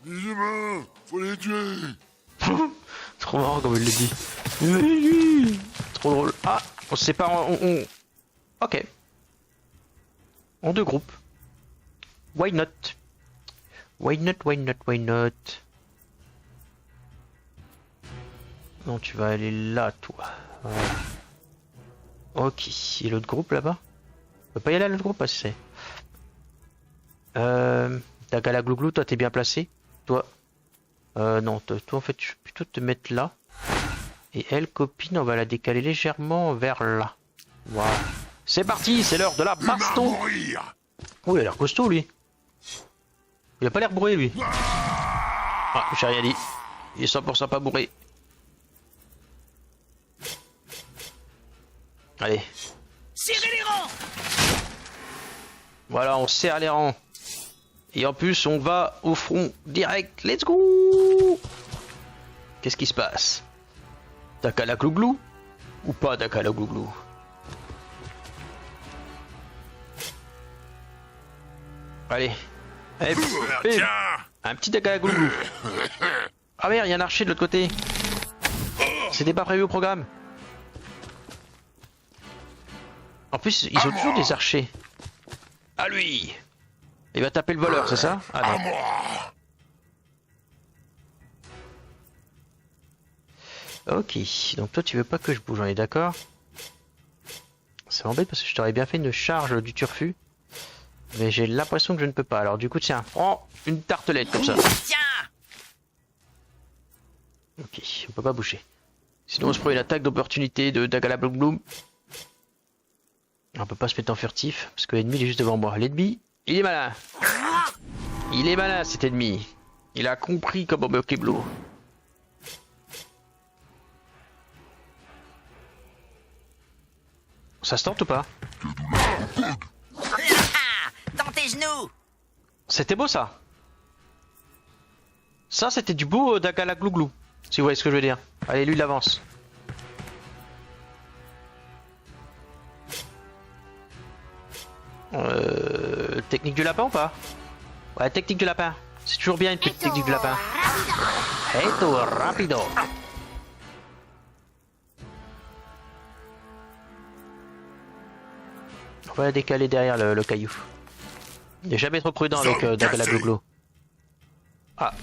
Les humains, faut les tuer. Trop marrant comme il le dit. Trop drôle. Ah, on se sépare Ok. En deux groupes. Why not? Why not, why not, why not? Non, tu vas aller là, toi. Voilà. Ok. Et l'autre groupe là-bas? On peut pas y aller à l'autre groupe, c'est. Dagala Glouglou, toi t'es bien placé. Toi. Non, toi en fait, je vais plutôt te mettre là. Et elle, copine, on va la décaler légèrement vers là. Voilà. C'est parti, c'est l'heure de la baston. Oh, il a l'air costaud, lui. Il a pas l'air bourré, lui. Ah, j'ai rien dit. Il est 100% pas bourré. Allez. Serrez les rangs. Voilà, on serre les rangs. Et en plus, on va au front direct. Let's go. Qu'est-ce qui se passe? Dakala Glouglou? Ou pas Dakala Glouglou? Allez. Allez, Tiens. un petit Dakala Glouglou. Ah merde, il y a un archer de l'autre côté. C'était pas prévu au programme. En plus, ils ont toujours des archers. À lui. Il va taper le voleur, c'est ça? Ah non. Ok, donc toi tu veux pas que je bouge, on est d'accord? Ça m'embête parce que je t'aurais bien fait une charge du turfu. Mais j'ai l'impression que je ne peux pas. Alors du coup tiens, prends une tartelette comme ça. Tiens. Ok, on peut pas bouger. Sinon on se prend une attaque d'opportunité de Dagala Bloom. On peut pas se mettre en furtif parce que l'ennemi est juste devant moi. L'ennemi, il est malin. Il est malin cet ennemi. Il a compris comment me Keblo. Ça se tente ou pas? Dans tes genoux. C'était beau ça. Ça c'était du beau Dagala Glouglou. Si vous voyez ce que je veux dire. Allez, lui il avance. Technique du lapin ou pas? Ouais, technique du lapin. C'est toujours bien une petite technique du lapin. Eto rapido. On va la décaler derrière le caillou. Il n'est jamais trop prudent avec Dagala Glouglou. Ah.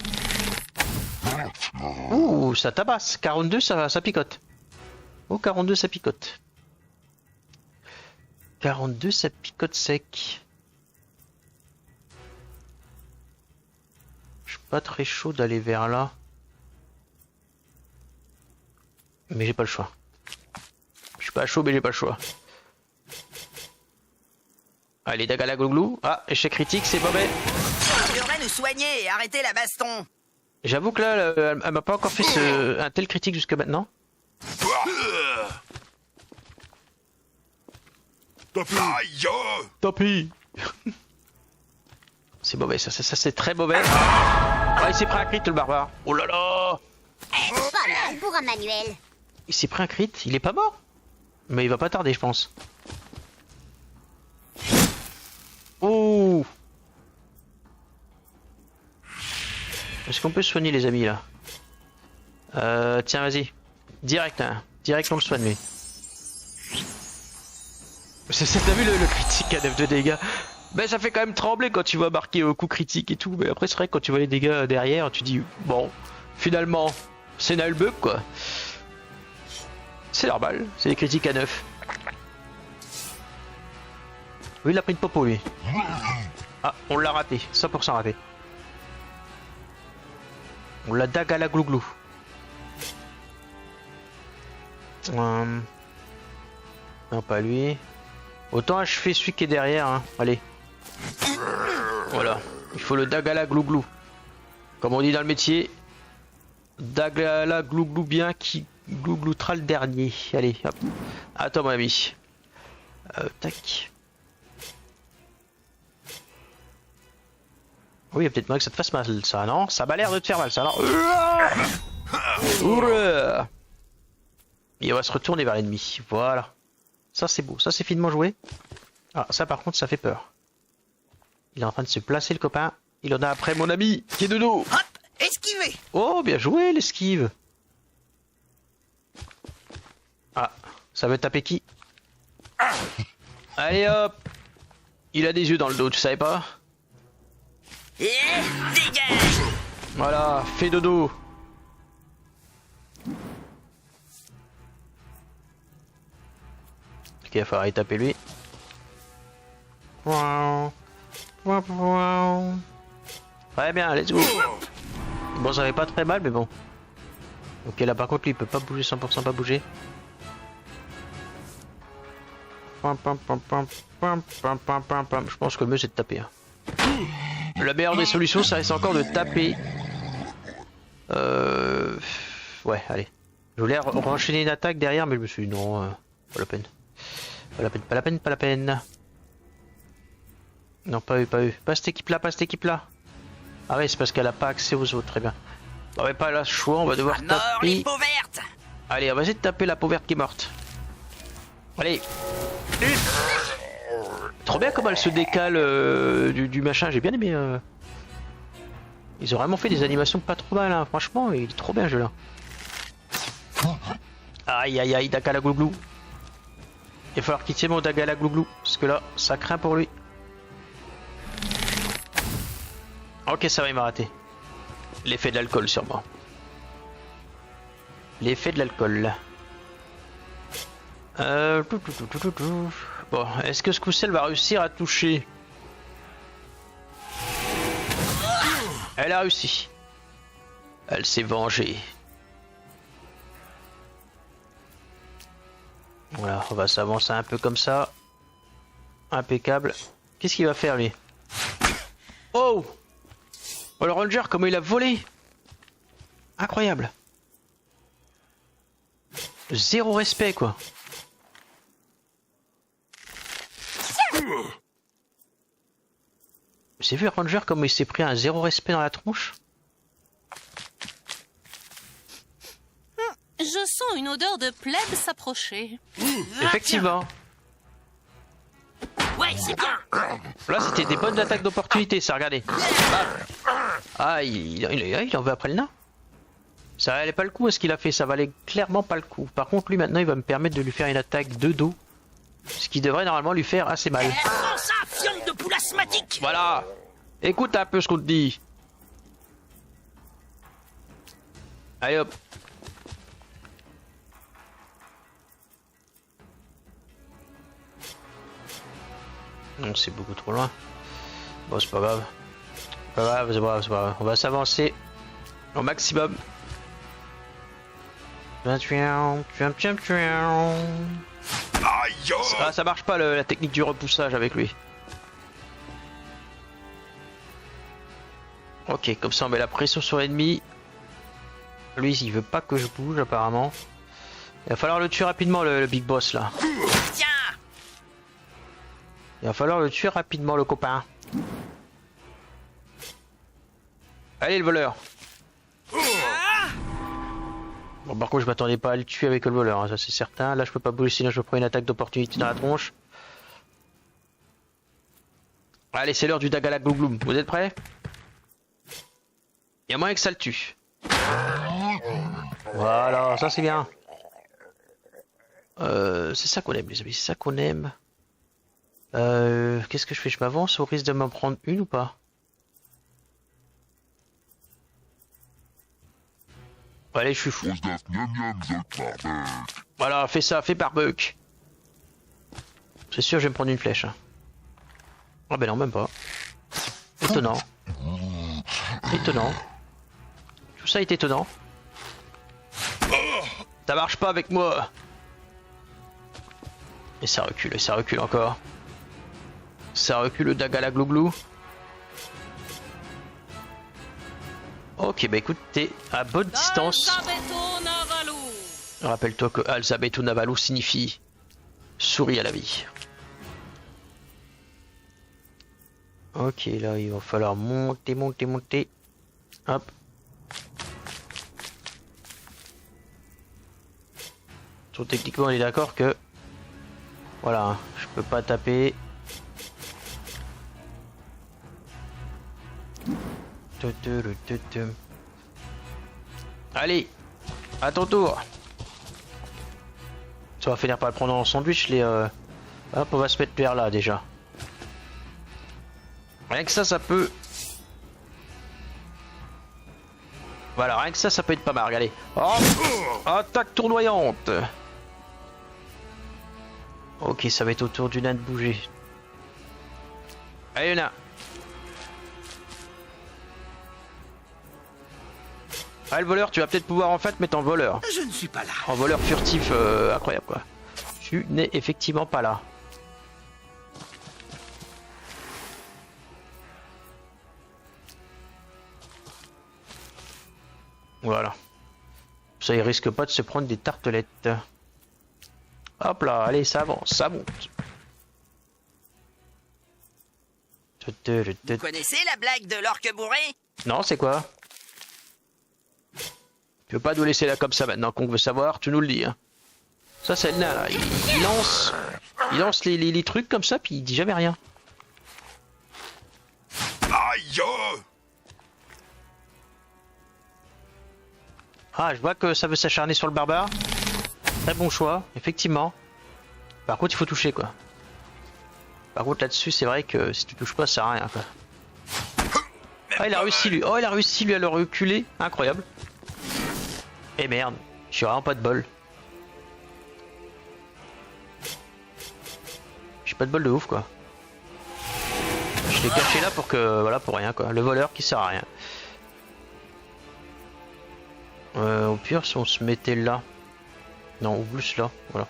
Ouh, ça tabasse. 42, ça picote. Oh, 42, ça picote. 42, ça picote sec. Je suis pas très chaud d'aller vers là. Mais j'ai pas le choix. Je suis pas chaud, mais j'ai pas le choix. Allez, Dagala Glouglou. Ah, échec critique, c'est mauvais. Tu devrais nous soigner et arrêter la baston. J'avoue que là, elle m'a pas encore fait un tel critique jusque maintenant. Tapis. C'est mauvais, ça c'est très mauvais. Ah, il s'est pris un crit le barbare. Oh là là. Pas mal pour un manuel. Il s'est pris un crit, il est pas mort. Mais il va pas tarder, je pense. Oh. Est-ce qu'on peut soigner les amis là? Tiens, vas-y. Direct, hein. Direct on le soigne lui. T'as vu le critique à 9 de dégâts? Ben ça fait quand même trembler quand tu vois marquer au coup critique et tout. Mais après c'est vrai que quand tu vois les dégâts derrière, tu dis bon, finalement, c'est Nalbug quoi. C'est normal, c'est des critiques à 9. Oui, il a pris de popo lui. Ah, on l'a raté, 100% raté. On l'a Dagala Glouglou. Non, pas lui. Autant achever celui qui est derrière, hein. Allez. Voilà. Il faut le Dagala Glouglou. Comme on dit dans le métier. Dagala Glouglou bien qui glougloutera le dernier. Allez, hop. Attends mon ami. Tac. Oui, il y a peut-être moyen que ça te fasse mal, ça, non? Ça m'a l'air de te faire mal, ça, non? Et on va se retourner vers l'ennemi. Voilà. Ça, c'est beau. Ça, c'est finement joué. Ah, ça, par contre, ça fait peur. Il est en train de se placer, le copain. Il en a après mon ami, qui est de dos. tuer. Oh, bien joué, l'esquive. Ah, ça veut taper qui? Allez hop. Il a des yeux dans le dos, tu savais pas? Et dégage. Voilà, fais dodo. Ok, il va falloir y taper lui. Très bien, let's go. Bon, ça fait pas très mal, mais bon. Ok, là par contre, lui, il peut pas bouger 100%, pas bouger. Je pense que le mieux c'est de taper. Hein. La meilleure des solutions, ça reste encore de taper. Ouais, allez. Je voulais enchaîner une attaque derrière, mais je me suis dit non, pas la peine. Pas la peine, pas la peine, pas la peine. Non, pas eux, pas eux. Pas cette équipe-là, pas cette équipe-là. Ah ouais, c'est parce qu'elle a pas accès aux autres, très bien. On va pas la choix, on va devoir À mort les taper. peaux vertes. Allez, on va essayer de taper la peau verte qui est morte. Allez. Trop bien comment elle se décale du machin, j'ai bien aimé. Ils ont vraiment fait des animations pas trop mal, hein. Franchement, il est trop bien le jeu là. Aïe aïe aïe, Dagala Glouglou. Il va falloir qu'il tienne mon Dagala Glouglou, parce que là, ça craint pour lui. Ok, ça va, il m'a raté. L'effet de l'alcool sûrement. L'effet de l'alcool. Bon, est-ce que ce coup-ci va réussir à toucher? Elle a réussi. Elle s'est vengée. Voilà, on va s'avancer un peu comme ça. Impeccable. Qu'est-ce qu'il va faire lui? Oh! Oh le ranger, comment il a volé! Incroyable. Zéro respect quoi. J'ai vu Ranger comme il s'est pris un zéro respect dans la tronche. Je sens une odeur de plèbe s'approcher. Effectivement. Ouais, c'est bien. Là c'était des bonnes attaques d'opportunité, ça, regardez. Ah, il en veut après le nain. Ça valait pas le coup, est-ce qu'il a fait? Ça valait clairement pas le coup. Par contre lui maintenant il va me permettre de lui faire une attaque de dos. Ce qui devrait normalement lui faire assez mal. Prends ça, fiole de poule asthmatique. Voilà. Écoute un peu ce qu'on te dit. Allez hop. Non, c'est beaucoup trop loin. Bon, c'est pas grave. Pas grave, c'est pas grave, c'est pas grave. On va s'avancer au maximum. Aïe! Ah, ça marche pas la technique du repoussage avec lui. Ok, comme ça on met la pression sur l'ennemi. Lui, il veut pas que je bouge apparemment. Il va falloir le tuer rapidement le big boss là. Tiens. Il va falloir le tuer rapidement le copain. Allez le voleur. Bon par contre je m'attendais pas à le tuer avec le voleur, hein, ça c'est certain. Là je peux pas bouger sinon je me prends une attaque d'opportunité dans la tronche. Allez c'est l'heure du Dagala Glougloum, vous êtes prêts? Il y a moyen que ça le tue. Voilà, ça c'est bien. C'est ça qu'on aime les amis, c'est ça qu'on aime. Qu'est-ce que je fais? Je m'avance au risque de m'en prendre une ou pas? Allez, je suis fou. Voilà, fais ça, fais barbecue. C'est sûr, je vais me prendre une flèche. Ah ben non, même pas. Étonnant. Étonnant. Tout ça est étonnant. Ça marche pas avec moi. Et ça recule encore. Ça recule le Dagala Glouglou. Ok, bah écoute, t'es à bonne distance. Rappelle-toi que Alzabeto Navalu signifie souris à la vie. Ok, là il va falloir monter. Hop. Donc techniquement on est d'accord que... Voilà, je peux pas taper. Allez, à ton tour. Ça va finir par le prendre en sandwich les... Hop, on va se mettre vers là déjà. Rien que ça peut... Voilà, rien que ça peut être pas mal, regardez. Oh, attaque tournoyante. Ok, ça va être au tour du nain de bouger. Allez, nain. Ah, le voleur, tu vas peut-être pouvoir en fait mettre en voleur. Je ne suis pas là. En voleur furtif, incroyable quoi. Tu n'es effectivement pas là. Voilà. Ça, il risque pas de se prendre des tartelettes. Hop là, allez, ça avance, ça monte. Vous connaissez la blague de l'orque bourré? Non, c'est quoi? Tu veux pas nous laisser là comme ça maintenant qu'on veut savoir, tu nous le dis. Hein. Ça, c'est le nain là. Il lance les trucs comme ça, puis il dit jamais rien. Aïe! Ah, je vois que ça veut s'acharner sur le barbare. Très bon choix, effectivement. Par contre, il faut toucher quoi. Par contre, là-dessus, c'est vrai que si tu touches pas, ça sert à rien quoi. Ah, il a réussi lui. Oh, il a réussi lui à le reculer. Incroyable. Et merde, j'ai vraiment pas de bol. J'ai pas de bol de ouf quoi. Je l'ai caché là pour que... Voilà, pour rien quoi. Le voleur qui sert à rien. Au pire, si on se mettait là. Non, ou plus là, voilà.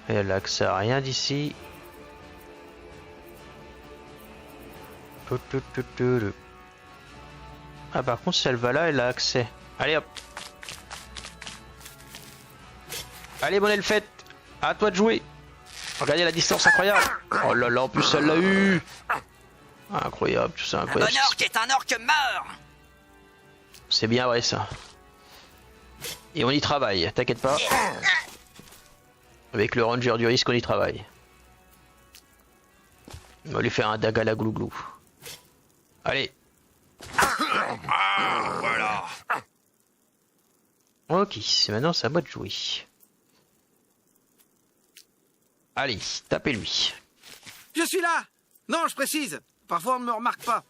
Et elle a accès à rien d'ici. Ah, par contre, si elle va là, elle a accès. Allez hop. Allez, mon elfette. À toi de jouer. Regardez la distance incroyable. Oh là là, en plus, elle l'a eu. Incroyable, tout ça, incroyable. Un bon orque est un orque mort. C'est bien vrai ça. Et on y travaille, t'inquiète pas. Avec le ranger du risque, on y travaille. On va lui faire un daga la glouglou. Allez. Voilà. Ok, maintenant c'est à moi de jouer. Allez, tapez-lui. Je suis là. Non, je précise. Parfois on ne me remarque pas.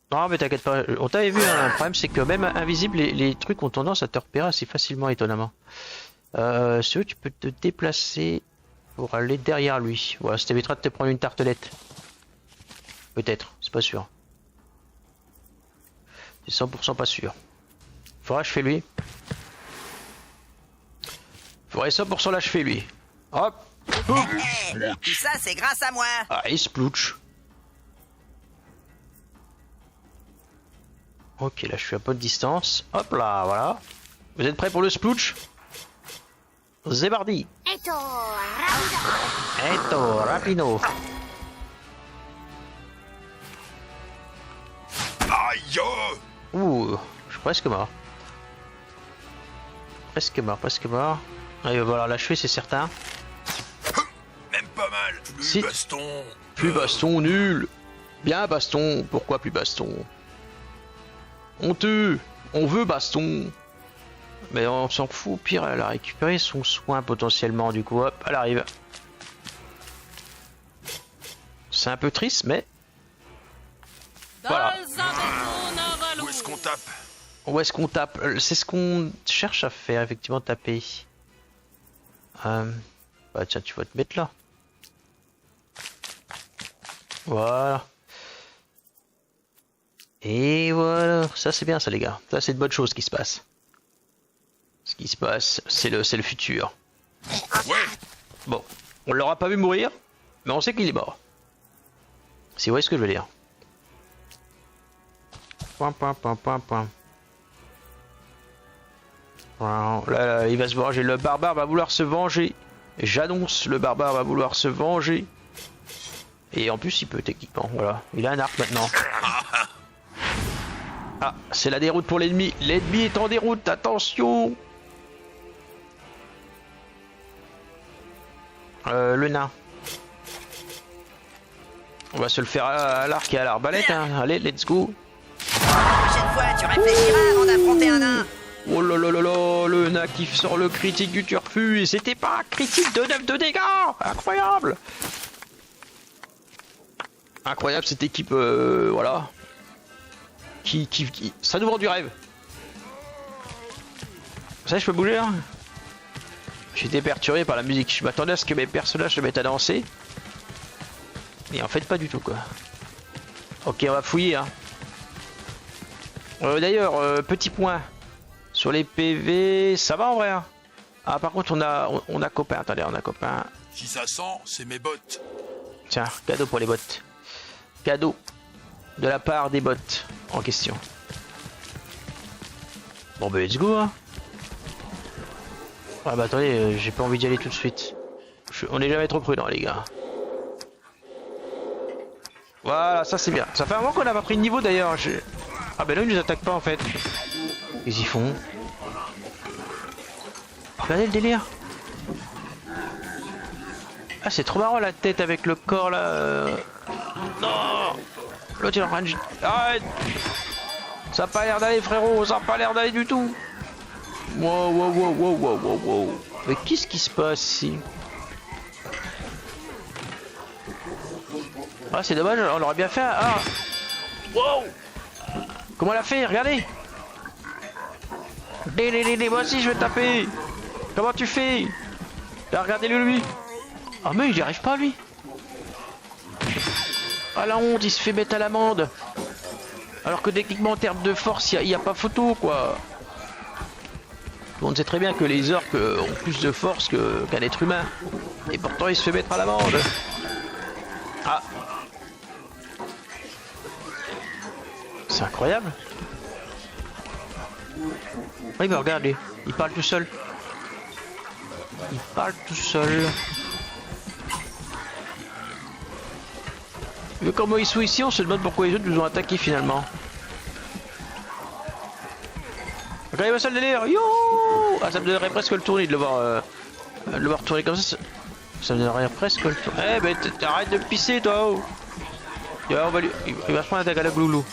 Non mais t'inquiète pas, on t'avait vu, hein. Le problème c'est que même invisible, les trucs ont tendance à te repérer assez facilement, étonnamment. Si tu veux, tu peux te déplacer pour aller derrière lui. Voilà, ça t'évitera de te prendre une tartelette. Peut-être, c'est pas sûr. C'est 100% pas sûr. Faudra achever lui. Faudrait 100% l'achever lui. Hop. Tout ça, c'est grâce à moi. Ah, il splouch. Ok, là je suis à peu de distance. Hop là, voilà. Vous êtes prêts pour le splouch? Zébardi. Eto, rapido. Eto, rapido. Aïe! Ouh, je suis presque mort. Presque mort, presque mort. Ah, il va falloir l'achever, c'est certain. Même pas mal. Plus Si. baston. Plus baston, nul. Bien baston, pourquoi plus baston? Honteux, on veut baston. Mais on s'en fout, au pire elle a récupéré son soin potentiellement, du coup hop, elle arrive. C'est un peu triste, mais... Voilà. Où est-ce qu'on tape? Où est-ce qu'on tape? C'est ce qu'on cherche à faire, effectivement, taper. Bah tiens, tu vas te mettre là. Voilà. Et voilà, ça c'est bien ça les gars. Ça c'est de bonnes choses qui se passent. Ce qui se passe, c'est le futur. Ouais. Bon, on l'aura pas vu mourir, mais on sait qu'il est mort. Si vous voyez ce que je veux dire. Point, point, point, point, point. Là, il va se venger. Le barbare va vouloir se venger. J'annonce, le barbare va vouloir se venger. Et en plus, il peut techniquement. Voilà, il a un arc maintenant. Ah, c'est la déroute pour l'ennemi. L'ennemi est en déroute, attention. Le nain. On va se le faire à l'arc et à l'arbalète, hein. Allez, let's go. La prochaine fois, tu réfléchiras avant d'affronter un nain. Oh là là là là, le nain qui sort le critique du turfu, et c'était pas un critique de 9 de dégâts. Incroyable. Incroyable cette équipe, voilà. Ça nous vend du rêve. Vous savez, je peux bouger là. J'étais perturbé par la musique, je m'attendais à ce que mes personnages se mettent à danser. Et en fait pas du tout quoi. Ok, on va fouiller hein. D'ailleurs, petit point. Sur les PV, ça va en vrai hein. Ah par contre on a copain, attendez, on a copain. Si ça sent, c'est mes bottes. Tiens, cadeau pour les bottes. Cadeau de la part des bottes en question. Bon bah let's go hein. Ah bah attendez, j'ai pas envie d'y aller tout de suite. On est jamais trop prudent les gars. Voilà, ça c'est bien. Ça fait un moment qu'on n'a pas pris de niveau d'ailleurs. Ah bah là ils nous attaquent pas en fait. Qu'est-ce qu'ils font? Regardez le délire. Ah c'est trop marrant la tête avec le corps là. Non. L'autre il est en train de... Arrête. Ça a pas l'air d'aller frérot, ça a pas l'air d'aller du tout. Wow wow wow wow wow wow wow. Mais qu'est-ce qui se passe ici? Ah c'est dommage, on aurait bien fait un... Ah. Wow. Comment elle a fait? Regardez. Moi aussi je vais taper. Comment tu fais? Là, regardez-le lui. Ah mais il n'y arrive pas lui. Ah la honte, il se fait mettre à l'amende. Alors que techniquement en termes de force, il n'y a pas photo quoi. On sait très bien que les orques ont plus de force qu'un être humain. Et pourtant il se fait mettre à l'amende. Ah. C'est incroyable. Oui mais regarde lui, il parle tout seul. Il parle tout seul. Mais comme ils sont ici, on se demande pourquoi les autres nous ont attaqué finalement. Regardez-moi ça le délire. Yo. Ah ça me donnerait presque le tourner de le voir tourner comme ça. Ça me donnerait presque le tourner. Eh ben arrête de pisser toi. Oh. On va lui... Il va se prendre l'attaque à la gloulou.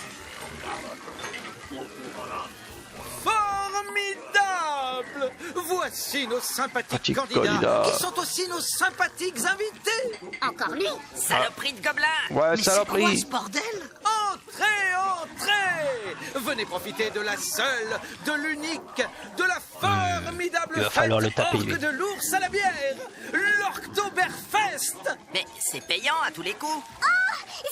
Formidable! Voici nos sympathiques candidats qui sont aussi nos sympathiques invités. Encore lui. Saloperie de gobelin. Ouais, saloperie. Mais c'est quoi ce bordel? Entrez, entrez! Venez profiter de la seule, de l'unique, de la formidable il va fête falloir le taper, orque lui. de l'ours à la bière, l'Orktoberfest. Mais c'est payant à tous les coups. Oh,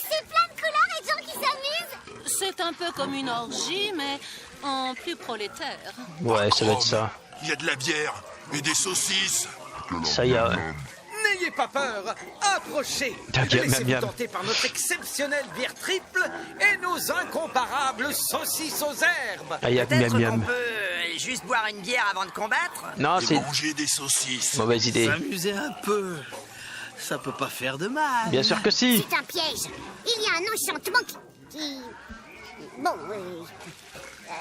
c'est plein de couleurs et de gens qui s'amusent. C'est un peu comme une orgie, mais en plus prolétaire. Ouais, ça doit être ça. Il y a de la bière et des saucisses. Ça y est. N'ayez pas peur, approchez. T'inquiète, Laissez-vous miam. tenter par notre exceptionnelle bière triple et nos incomparables saucisses aux herbes. Ah, y a Peut-être miam qu'on miam. peut juste boire une bière avant de combattre. Non, Et c'est manger des saucisses. mauvaise idée. S'amuser un peu, ça peut pas faire de mal. Bien sûr que si. C'est un piège. Il y a un enchantement qui... Bon,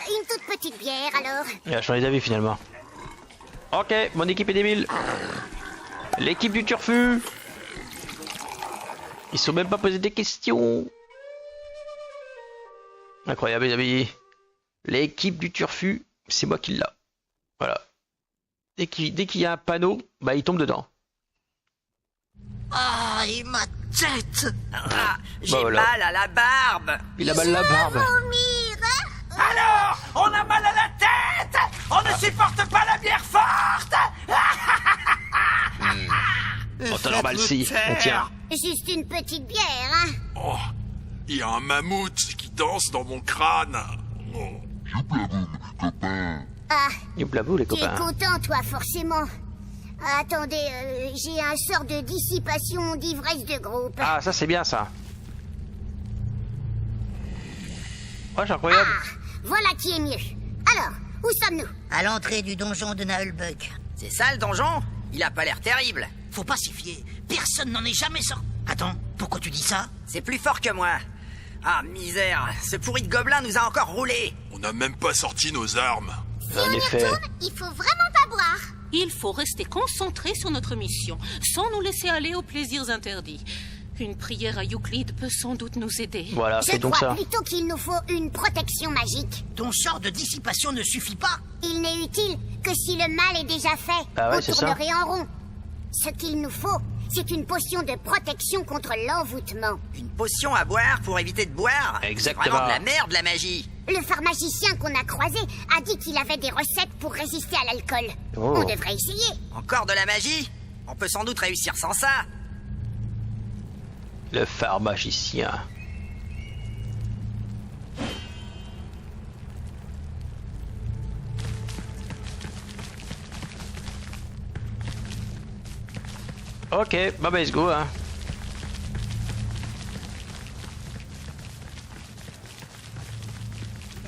une toute petite bière alors. Il a changé d'avis finalement. Ok, mon équipe est débile. L'équipe du turfu. Ils sont même pas posé des questions. Incroyable les amis. L'équipe du turfu, c'est moi qui l'a. Voilà. Dès qu'il y a un panneau, bah il tombe dedans. Ah, et ma tête. Ah, j'ai voilà. mal à la barbe. Il a mal la barbe. Alors, on a mal à la tête. On ne supporte pas la bière forte. En temps normal si, on tient. Juste une petite bière, hein. Oh, il y a un mammouth qui danse dans mon crâne. Oh. Ah, Youpla vous les tu es copains. content, toi, forcément. Attendez, j'ai un sort de dissipation d'ivresse de groupe. Ah ça c'est bien ça. Ouais c'est incroyable. Ah, voilà qui est mieux. Alors, où sommes-nous? À l'entrée du donjon de Naulbuck. C'est ça le donjon? Il a pas l'air terrible. Faut pas s'y fier. Personne n'en est jamais sorti. Attends, pourquoi tu dis ça? C'est plus fort que moi. Ah, misère. Ce pourri de gobelin nous a encore roulé. On n'a même pas sorti nos armes. Si En on y effet. retourne, il faut vraiment pas boire. Il faut rester concentré sur notre mission, sans nous laisser aller aux plaisirs interdits. Une prière à Euclide peut sans doute nous aider. Voilà, Je fais donc crois ça. plutôt qu'il nous faut une protection magique. Ton sort de dissipation ne suffit pas. Il n'est utile que si le mal est déjà fait. Ah ouais, On c'est ça. tournerait en rond. Ce qu'il nous faut, c'est une potion de protection contre l'envoûtement. Une potion à boire pour éviter de boire. Exactement. C'est vraiment de la merde, la magie. Le pharmacien qu'on a croisé a dit qu'il avait des recettes pour résister à l'alcool. Oh. On devrait essayer. Encore de la magie? On peut sans doute réussir sans ça. Le pharmacien. Ok, bah let's go hein.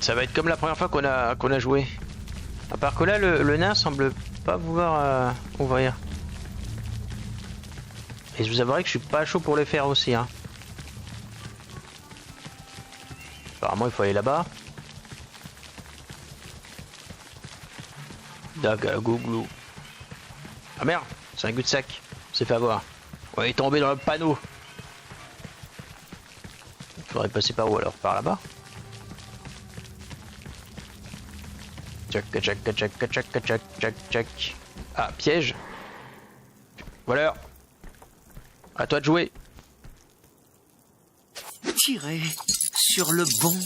Ça va être comme la première fois qu'on a joué. À part que là le nain semble pas vouloir ouvrir. Et je vous avouerai que je suis pas chaud pour le faire aussi hein. Apparemment il faut aller là-bas. Dagagouglou. Ah merde, c'est un gut de sac. C'est fait avoir. On est tombé dans le panneau. Il faudrait passer par où alors? Par là-bas? Tchac, tchac, tchac, tchac, tchac, tchac, tchac. Ah, piège. Voilà. À toi de jouer. Tirez sur le bon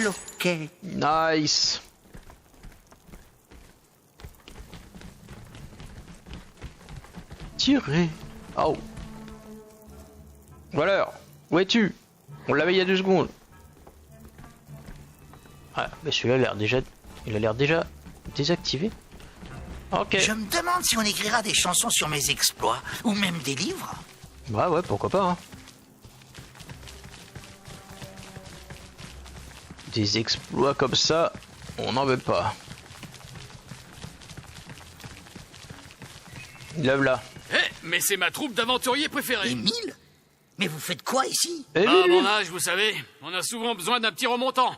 loquet. Nice. Tirer. Oh. Voilà. Où es-tu? On l'avait il y a 2 secondes. Ah, mais celui-là il a l'air déjà désactivé. Ok. Je me demande si on écrira des chansons sur mes exploits, ou même des livres. Ouais, pourquoi pas. Hein. Des exploits comme ça, on n'en veut pas. Lève là. Eh, mais c'est ma troupe d'aventuriers préférée. Émile? Mais vous faites quoi ici? Eh À oui, mon âge, vous savez, on a souvent besoin d'un petit remontant.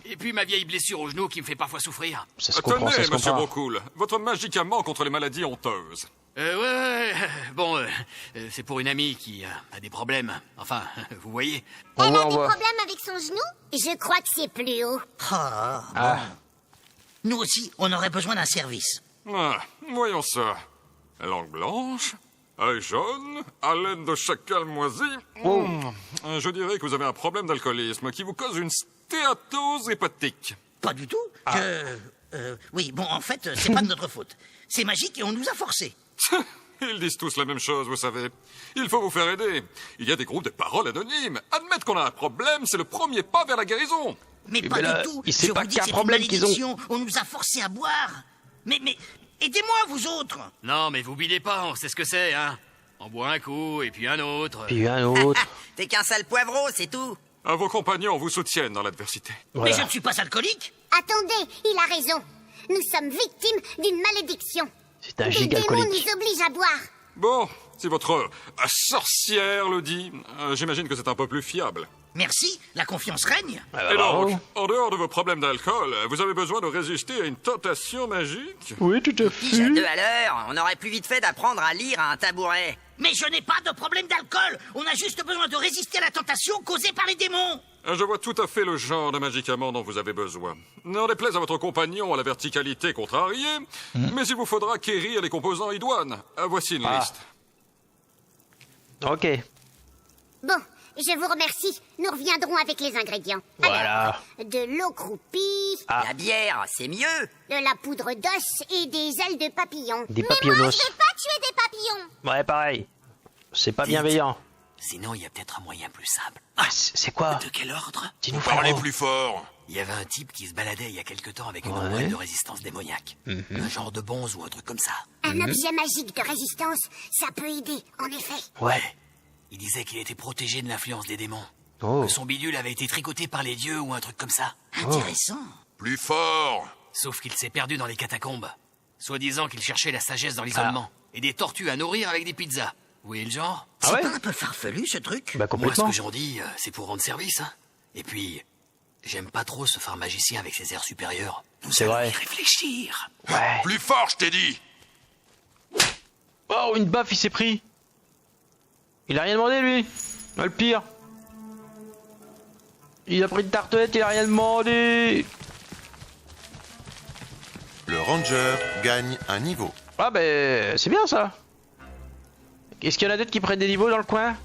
Et puis ma vieille blessure au genou qui me fait parfois souffrir. ça se comprend, ça Attendez, se monsieur comprend. Brocool, votre médicament contre les maladies honteuses. Ouais. Bon, c'est pour une amie qui a des problèmes. Enfin, vous voyez. On Elle voit, a on des voit. problèmes avec son genou? Je crois que c'est plus haut. Ah, Nous aussi, on aurait besoin d'un service. Ah, voyons ça. Langue blanche, œil jaune, haleine de chacal moisi. Je dirais que vous avez un problème d'alcoolisme qui vous cause une stéatose hépatique. Pas du tout. Oui, bon, en fait, c'est pas de notre faute. C'est magique et on nous a forcés. Ils disent tous la même chose, vous savez. Il faut vous faire aider. Il y a des groupes de paroles anonymes. Admettre qu'on a un problème, c'est le premier pas vers la guérison. Mais Eh pas ben là, du tout. il sait Je pas vous dis qu'un que c'est problème une qu'ils ont. malédiction. On nous a forcés à boire. Mais, aidez-moi, vous autres. Non, mais vous bidez pas, on sait ce que c'est, hein. On boit un coup, et puis un autre. puis un autre. T'es qu'un sale poivreau, c'est tout. À vos compagnons vous soutiennent dans l'adversité. Mais Voilà. je ne suis pas alcoolique. Attendez, il a raison. Nous sommes victimes d'une malédiction. C'est un Des giga démons alcoolique. nous obligent à boire. Bon, si votre sorcière le dit, j'imagine que c'est un peu plus fiable. Merci, la confiance règne. Ah bah, Et bravo. donc, en dehors de vos problèmes d'alcool, vous avez besoin de résister à une tentation magique? Oui, tout à Pige à 2 fait. à l'heure, on aurait plus vite fait d'apprendre à lire à un tabouret. Mais je n'ai pas de problème d'alcool. On a juste besoin de résister à la tentation causée par les démons. Je vois tout à fait le genre de médicament dont vous avez besoin. N'en déplaise à votre compagnon à la verticalité contrariée, mais il vous faudra quérir les composants idoines. Voici une liste. Ok. Bon, je vous remercie. Nous reviendrons avec les ingrédients. Voilà. Alors, de l'eau croupie, La bière, c'est mieux. de la poudre d'os et des ailes de papillon. Des Mais moi, papillonos. je veux pas tuer des papillons. Ouais, pareil. C'est pas bienveillant. Sinon, il y a peut-être un moyen plus simple. Ah, c'est quoi? De quel ordre? Dis-nous, Parlez frérot. plus fort. Il y avait un type qui se baladait il y a quelque temps avec une Ouais. empreinte de résistance démoniaque. Un genre de bonze ou un truc comme ça. Un objet magique de résistance, ça peut aider, en effet. Ouais. Il disait qu'il était protégé de l'influence des démons. Oh. Que son bidule avait été tricoté par les dieux ou un truc comme ça. Intéressant. Plus fort. Sauf qu'il s'est perdu dans les catacombes. Soi-disant qu'il cherchait la sagesse dans l'isolement. Et des tortues à nourrir avec des pizzas. Vous voyez le genre? Ah C'est ouais? pas un peu farfelu, ce truc? Bah Moi, ce complètement. que j'en dis, c'est pour rendre service. Hein. Et puis, j'aime pas trop ce phare magicien avec ses airs supérieurs. Nous C'est allons vrai. y réfléchir. Ouais. Plus fort, je t'ai dit. Oh, une baffe, il s'est pris. Il a rien demandé, lui. Ah, le pire. Il a pris une tartelette, il a rien demandé. Le ranger gagne un niveau. Ah ben, c'est bien ça. Est-ce qu'il y en a d'autres qui prennent des niveaux dans le coin?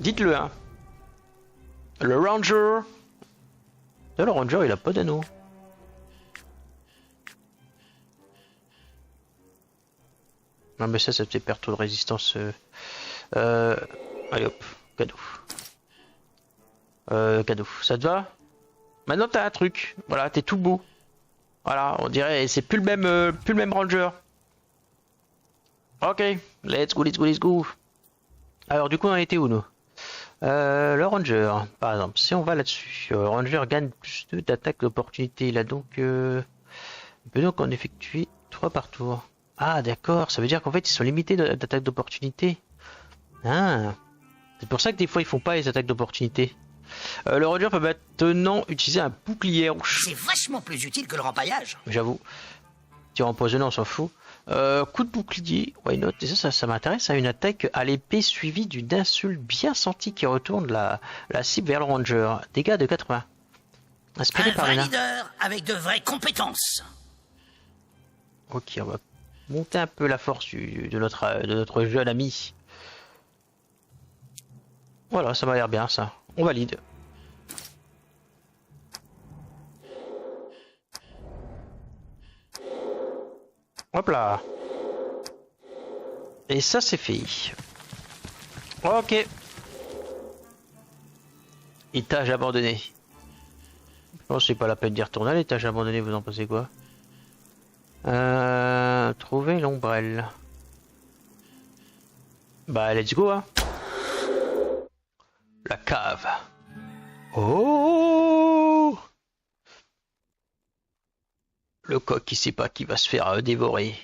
Dites-le, hein. Le ranger. Le ranger, il a pas d'anneau. Non mais ça fait perdre trop de résistance. Allez hop, cadeau. Cadeau, ça te va? Maintenant t'as un truc, voilà, t'es tout beau. Voilà, on dirait, c'est plus le même ranger. Ok, let's go, let's go, let's go. Alors du coup on était où nous? Le ranger, par exemple, si on va là-dessus, le ranger gagne plus 2 d'attaque d'opportunité. Il a donc... il peut donc en effectuer 3 par tour. Ah d'accord, ça veut dire qu'en fait ils sont limités d'attaque d'opportunité. Ah, c'est pour ça que des fois ils font pas les attaques d'opportunité. Le ranger peut maintenant utiliser un bouclier. C'est vachement plus utile que le rempaillage. J'avoue. Tir empoisonnant, on s'en fout. Coup de bouclier, why not? Et ça m'intéresse, à une attaque à l'épée suivie d'une insulte bien sentie qui retourne la cible vers le ranger. Dégâts de 80. Inspiré Un par vrai les nains. leader avec de vraies compétences. Ok, on va monter un peu la force de notre jeune ami. Voilà, ça m'a l'air bien ça. On valide. Hop là. Et ça c'est fait. Ok. Étage abandonné. Non, c'est pas la peine d'y retourner à l'étage abandonné, vous en pensez quoi? Trouver l'ombrelle. Bah let's go hein. La cave. Oh, le coq qui sait pas qui va se faire dévorer.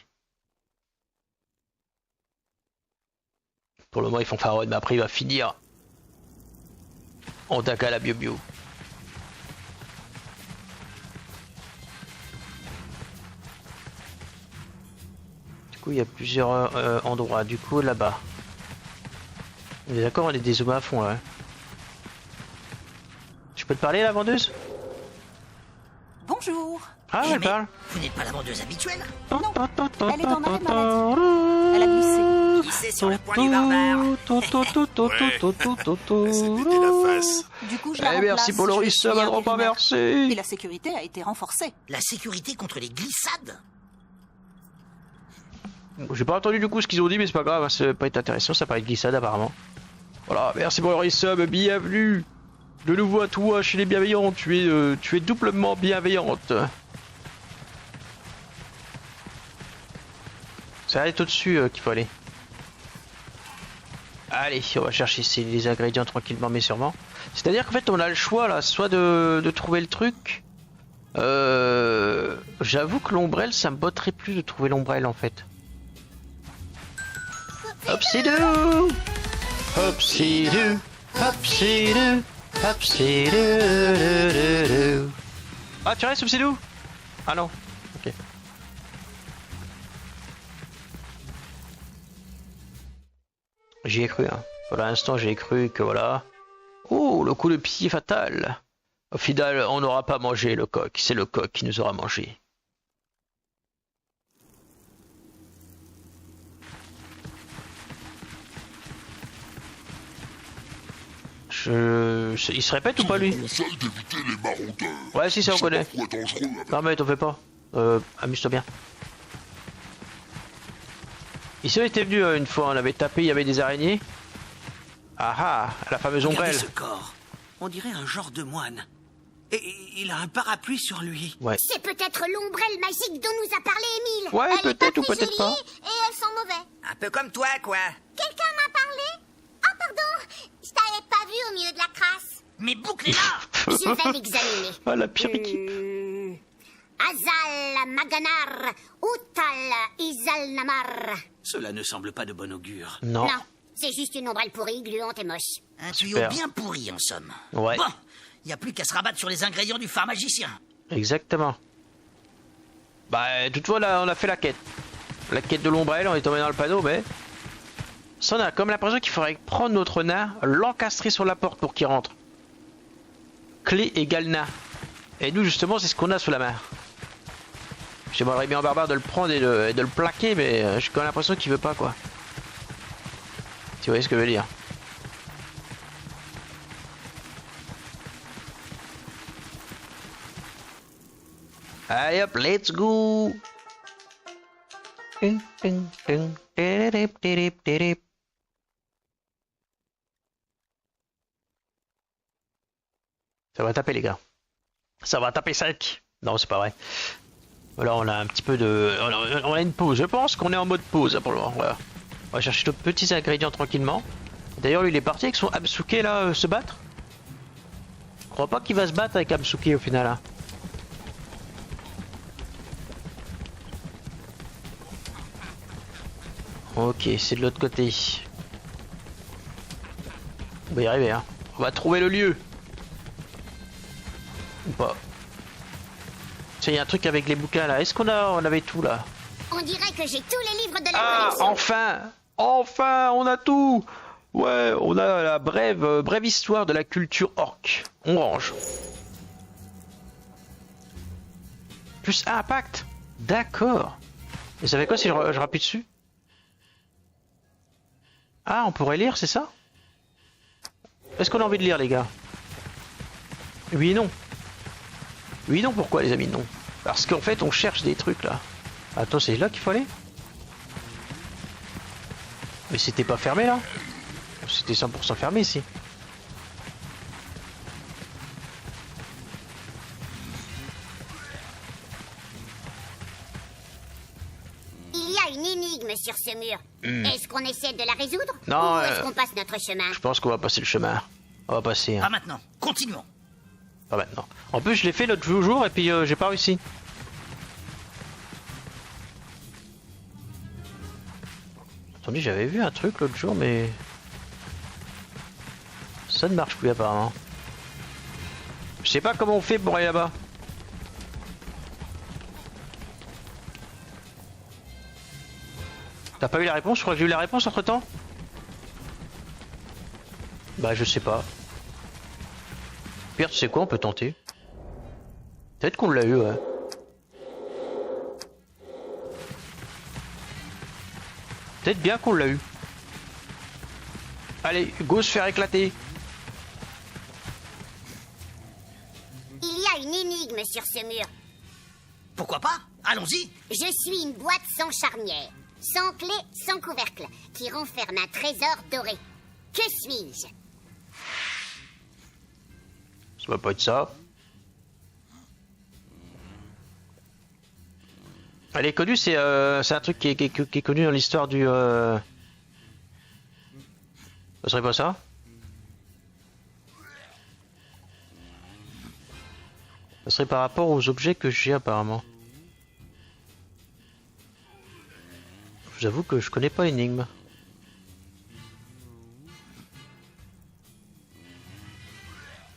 Pour le moment ils font pharaon, mais après il va finir en daga la bio-bio. Du coup il y a plusieurs endroits. Du coup là-bas. On est d'accord, on est dézoomé à fond là. Hein. Je peux te parler la vendeuse? Bonjour. Ah, elle parle. Vous n'êtes pas la vendeuse habituelle? Non, elle est en arrêt maladie. Elle a glissé. Glissé sur le point du barbare. C'était la face. Du coup, je la Eh, merci remplace. pour le Je resub, suis Adrien, pas intérimaire. merci. Et la sécurité a été renforcée. La sécurité contre les glissades? J'ai pas entendu du coup ce qu'ils ont dit, mais c'est pas grave, hein, ça va pas être intéressant, ça paraît glissade apparemment. Voilà, merci pour le resub, bienvenue de nouveau à toi chez les bienveillants, tu es doublement bienveillante. Ça va être au-dessus qu'il faut aller. Allez, on va chercher les ingrédients tranquillement mais sûrement. C'est-à-dire qu'en fait on a le choix là, soit de trouver le truc. J'avoue que l'ombrelle, ça me botterait plus de trouver l'ombrelle en fait. Hopsidoo, hopsidoo, hopsidoo, hopsidoo. Ah, tu restes Hopsidoo? Ah non, ok. J'y ai cru, hein. Pour l'instant, j'ai cru que voilà. Oh, le coup de pied fatal. Au final, on n'aura pas mangé le coq. C'est le coq qui nous aura mangé. Il se répète ou pas lui? Ouais, si, ça on connaît. Non mais t'en fais pas. Amuse-toi bien. Ici on était venu une fois, on avait tapé, il y avait des araignées. Ah ah, la fameuse Regardez ombrelle. ce corps. On dirait un genre de moine. Et il a un parapluie sur lui. Ouais. C'est peut-être l'ombrelle magique dont nous a parlé Émile. Ouais, Elle est peut-être pas ou peut-être pas. jolie et elle sent mauvais. Un peu comme toi, quoi. Quelqu'un m'a parlé? Ah, pardon. Je t'avais pas vu au milieu de la crasse. Mais bouclez-la! Je vais l'examiner. Ah, la pire équipe. Azal Maganar, Utal Izalnamar. Cela ne semble pas de bon augure. Non. Non, c'est juste une ombrelle pourrie, gluante et moche. Un tuyau Super. bien pourri, en somme. Ouais. Bon, il n'y a plus qu'à se rabattre sur les ingrédients du phare magicien. Exactement. Bah, toutefois, là, on a fait la quête. La quête de l'ombrelle, on est tombé dans le panneau, mais... Ça, on a comme l'impression qu'il faudrait prendre notre nain, l'encastrer sur la porte pour qu'il rentre. Clé égale nain. Et nous, justement, c'est ce qu'on a sous la main. J'aimerais bien en barbare de le prendre et de le plaquer, mais j'ai quand même l'impression qu'il veut pas, quoi. Tu vois ce que je veux dire? Allez hop, let's go! Ting, ting, ting, tidip, tidip, tidip. Ça va taper les gars. Ça va taper sec. Non, c'est pas vrai. Voilà, on a un petit peu de... On a une pause. Je pense qu'on est en mode pause pour le moment. Voilà. On va chercher nos petits ingrédients tranquillement. D'ailleurs, lui, il est parti avec son Hamsuke là, se battre. Je crois pas qu'il va se battre avec Hamsuke au final. Hein. Ok, c'est de l'autre côté. On va y arriver, hein. On va trouver le lieu. Ou pas. Tiens, il y a un truc avec les bouquins là. Est-ce qu'on avait tout là? On dirait que j'ai tous les livres de la Ah, collection. enfin! Enfin, on a tout! Ouais, on a la brève histoire de la culture orque. On range. Plus impact. D'accord. Et ça fait quoi si je rappuie dessus? Ah, on pourrait lire, c'est ça? Est-ce qu'on a envie de lire, les gars? Oui et non. Oui et non, pourquoi, les amis? Non. Parce qu'en fait, on cherche des trucs, là. Attends, c'est là qu'il faut aller? Mais c'était pas fermé, là? C'était 100% fermé, ici. Il y a une énigme sur ce mur. Est-ce qu'on essaie de la résoudre? Non, Ou est-ce qu'on passe notre chemin? Je pense qu'on va passer le chemin. On va passer. Hein. Pas maintenant. Continuons. Pas maintenant. En plus, je l'ai fait l'autre jour et puis j'ai pas réussi. Attendez, j'avais vu un truc l'autre jour, mais ça ne marche plus apparemment. Je sais pas comment on fait pour aller là-bas. T'as pas eu la réponse? Je crois que j'ai eu la réponse entre temps. Bah je sais pas. Pire, tu sais quoi, on peut tenter. Peut-être qu'on l'a eu, ouais. Peut-être bien qu'on l'a eu. Allez, go se faire éclater. Il y a une énigme sur ce mur. Pourquoi pas? Allons-y. Je suis une boîte sans charnière, sans clé, sans couvercle, qui renferme un trésor doré. Que suis-je? Ça va pas être ça. Elle est connue, c'est un truc qui est connu dans l'histoire du... Ça serait pas ça? Ça serait par rapport aux objets que j'ai apparemment. Je vous avoue que je connais pas Énigme.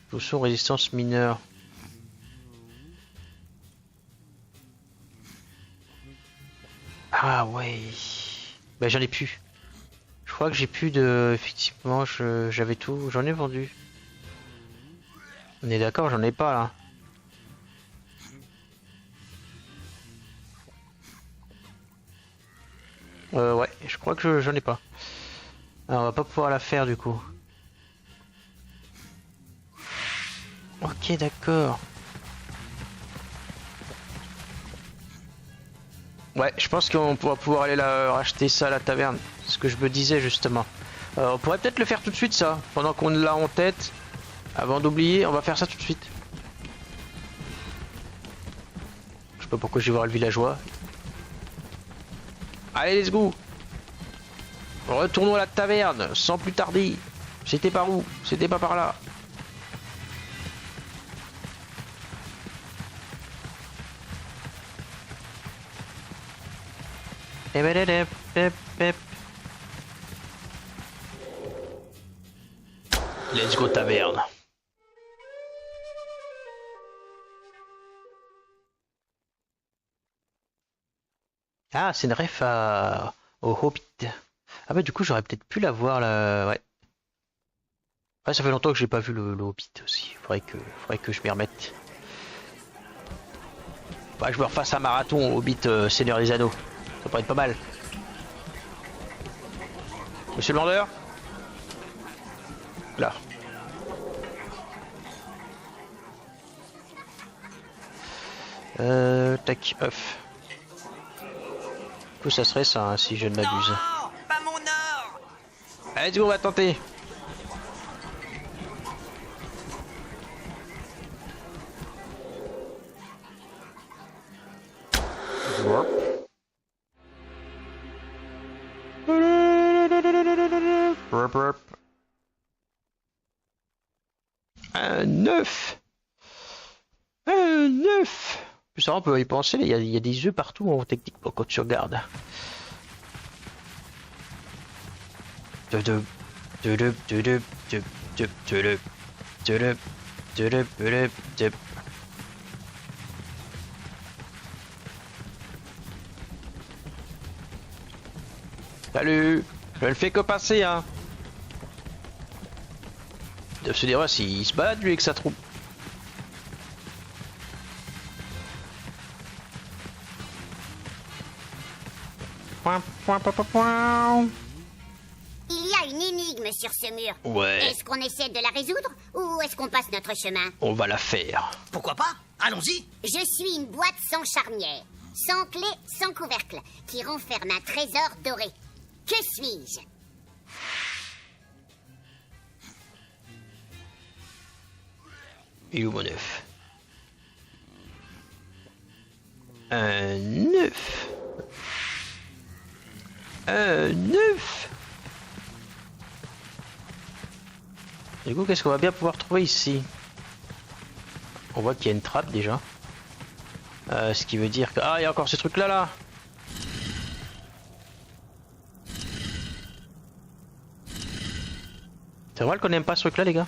Potion résistance mineure. Ah ouais. Bah j'en ai plus. Je crois que j'ai plus de... Effectivement, j'avais tout. J'en ai vendu. On est d'accord, j'en ai pas là. Ouais, je crois que j'en ai pas. Alors, on va pas pouvoir la faire du coup. Ok, d'accord. Ouais, je pense qu'on va pouvoir aller racheter ça à la taverne. C'est ce que je me disais justement. On pourrait peut-être le faire tout de suite ça. Pendant qu'on l'a en tête. Avant d'oublier, on va faire ça tout de suite. Je sais pas pourquoi je vais voir le villageois. Allez, let's go. Retournons à la taverne, sans plus tarder. C'était par où? C'était pas par là. Let's go taverne. Ah, c'est une ref au Hobbit. Ah bah du coup j'aurais peut-être pu la voir là. Ouais. Ouais, ça fait longtemps que j'ai pas vu le Hobbit aussi. Faudrait que je m'y remette. Faudrait que je me refasse un marathon Hobbit Seigneur des Anneaux. Ça pourrait être pas mal. Monsieur le vendeur? Là. Tac, œuf. Du coup ça serait ça hein, si je ne m'abuse. Non, pas mon or. Allez, on va tenter. Un 9. Un 9. Plus ça, on peut y penser, il y a des œufs partout en techniquement quand tu regardes. Salut, je le fais que passer hein. Ils doivent se dire ouais, s'il se balade lui avec sa troupe. Il y a une énigme sur ce mur. Ouais. Est-ce qu'on essaie de la résoudre ou est-ce qu'on passe notre chemin? On va la faire. Pourquoi pas? Allons-y. Je suis une boîte sans charnière, sans clé, sans couvercle, qui renferme un trésor doré. Que suis-je? Il est où mon œuf? Un œuf. Un œuf. Du coup, qu'est-ce qu'on va bien pouvoir trouver ici? On voit qu'il y a une trappe déjà. Ce qui veut dire que... Ah, il y a encore ce truc là. C'est vrai qu'on n'aime pas ce truc là les gars.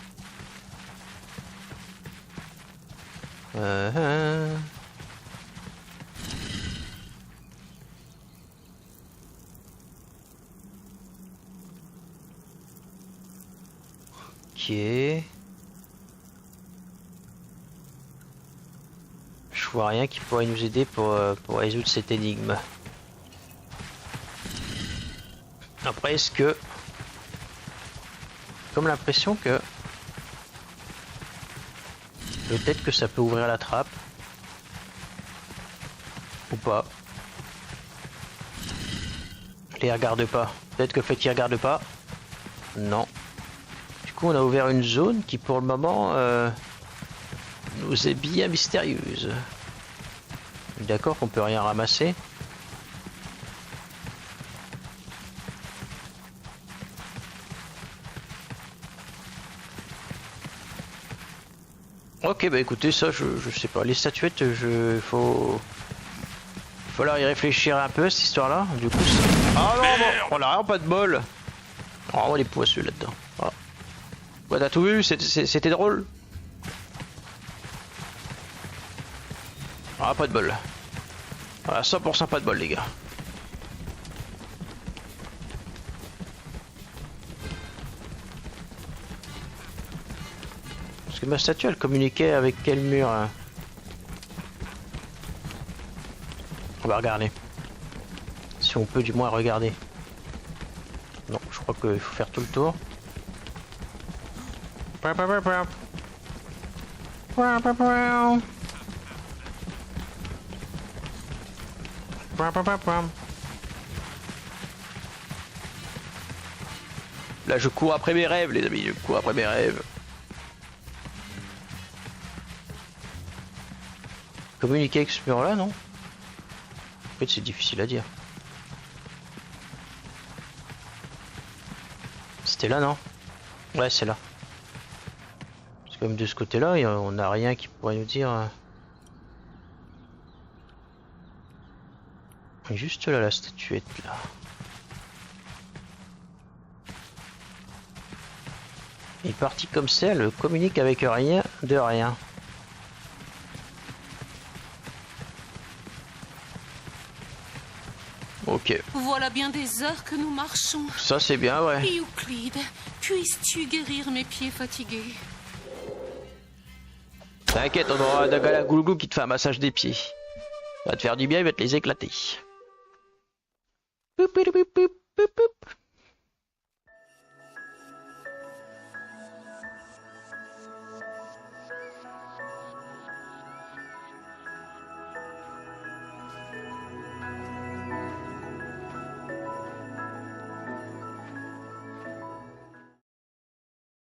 Ok. Je vois rien qui pourrait nous aider pour résoudre cette énigme. Après, est-ce que... Comme l'impression que... Peut-être que ça peut ouvrir la trappe. Ou pas. Les regarde pas. Peut-être que le fait qu'il regarde pas. Non. Du coup on a ouvert une zone qui pour le moment nous est bien mystérieuse. D'accord qu'on peut rien ramasser. Ok bah écoutez ça je sais pas. Les statuettes il faut falloir y réfléchir un peu à cette histoire là. Du coup ah non bon, on a vraiment pas de bol. Oh on les poisseux là-dedans. Ah. Ouais t'as tout vu, c'était drôle. Ah pas de bol. Voilà 100% pas de bol les gars. Parce que ma statue elle communiquait avec quel mur hein? On va regarder. Si on peut du moins regarder. Non, je crois qu'il faut faire tout le tour. Là je cours après mes rêves les amis, je cours après mes rêves. Communiquer avec ce mur là non? En fait c'est difficile à dire. C'était là non? Ouais c'est là. Parce que comme de ce côté là on n'a rien qui pourrait nous dire... Juste là la statuette là. Il est parti comme ça, elle communique avec rien de rien. Ok. Ok. Voilà bien des heures que nous marchons. Ça c'est bien, ouais. Euclide, puisses-tu guérir mes pieds fatigués? T'inquiète, on aura un gars Glouglou qui te fait un massage des pieds. Ça va te faire du bien, il va te les éclater. Poup, poup, poup, poup, poup, poup.